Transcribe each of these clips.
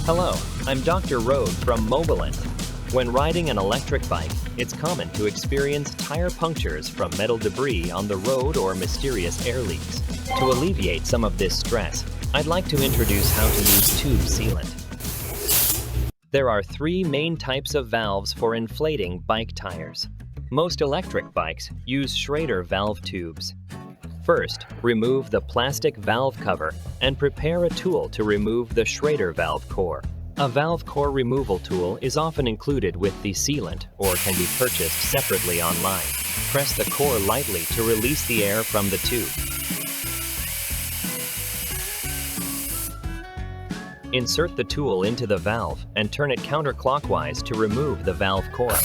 Hello, I'm Dr. Road from Mobilant. When riding an electric bike, it's common to experience tire punctures from metal debris on the road or mysterious air leaks. To alleviate some of this stress, I'd like to introduce how to use tube sealant. There are three main types of valves for inflating bike tires. Most electric bikes use Schrader valve tubes. First, remove the plastic valve cover and prepare a tool to remove the Schrader valve core. A valve core removal tool is often included with the sealant or can be purchased separately online. Press the core lightly to release the air from the tube. Insert the tool into the valve and turn it counterclockwise to remove the valve core.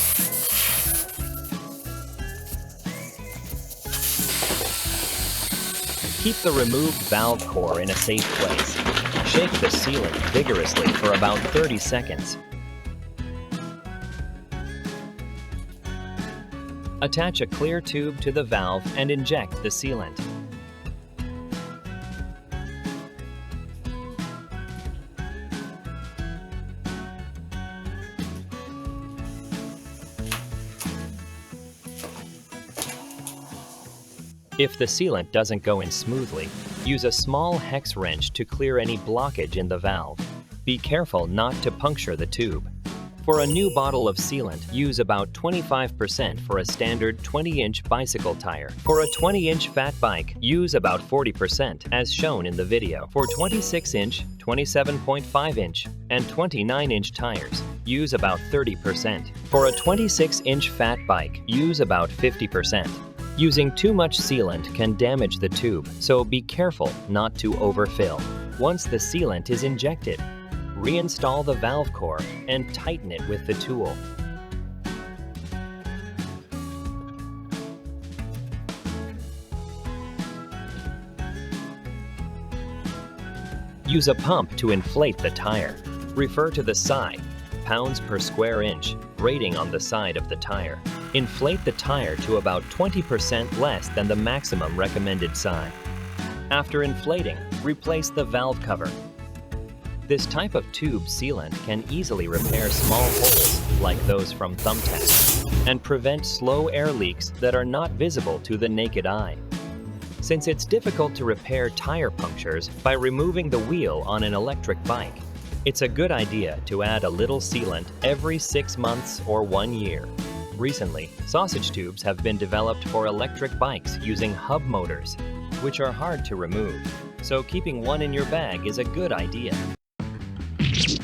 Keep the removed valve core in a safe place. Shake the sealant vigorously for about 30 seconds. Attach a clear tube to the valve and inject the sealant. If the sealant doesn't go in smoothly, use a small hex wrench to clear any blockage in the valve. Be careful not to puncture the tube. For a new bottle of sealant, use about 25% for a standard 20-inch bicycle tire. For a 20-inch fat bike, use about 40%, as shown in the video. For 26-inch, 27.5-inch, and 29-inch tires, use about 30%. For a 26-inch fat bike, use about 50%. Using too much sealant can damage the tube, so be careful not to overfill. Once the sealant is injected, reinstall the valve core and tighten it with the tool. Use a pump to inflate the tire. Refer to the SI, pounds per square inch, rating on the side of the tire. Inflate the tire to about 20% less than the maximum recommended SI. After inflating, replace the valve cover. This type of tube sealant can easily repair small holes, like those from thumbtacks, and prevent slow air leaks that are not visible to the naked eye. Since it's difficult to repair tire punctures by removing the wheel on an electric bike, it's a good idea to add a little sealant every 6 months or 1 year. Recently, sausage tubes have been developed for electric bikes using hub motors, which are hard to remove, so keeping one in your bag is a good idea.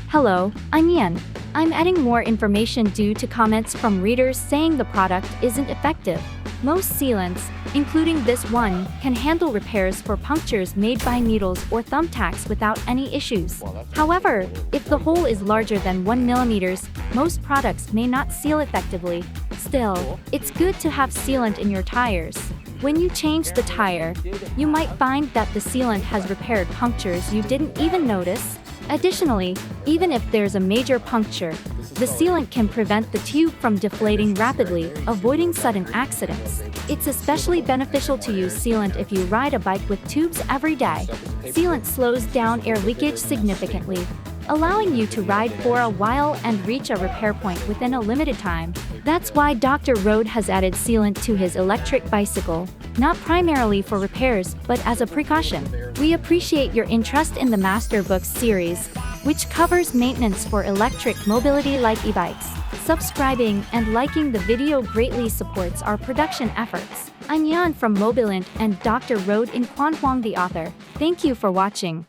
Hello, I'm Yan. I'm adding more information due to comments from readers saying the product isn't effective. Most sealants, including this one, can handle repairs for punctures made by needles or thumbtacks without any issues. However, if the hole is larger than 1 mm, most products may not seal effectively. Still, it's good to have sealant in your tires. When you change the tire, you might find that the sealant has repaired punctures you didn't even notice. Additionally, even if there's a major puncture, the sealant can prevent the tube from deflating rapidly, avoiding sudden accidents. It's especially beneficial to use sealant if you ride a bike with tubes every day. Sealant slows down air leakage significantly, allowing you to ride for a while and reach a repair point within a limited time. That's why Dr. Road has added sealant to his electric bicycle, not primarily for repairs, but as a precaution. We appreciate your interest in the Master Books series, which covers maintenance for electric mobility like e-bikes. Subscribing and liking the video greatly supports our production efforts. I'm Yan from Mobilant and Dr. Road in Quan Huang the author. Thank you for watching.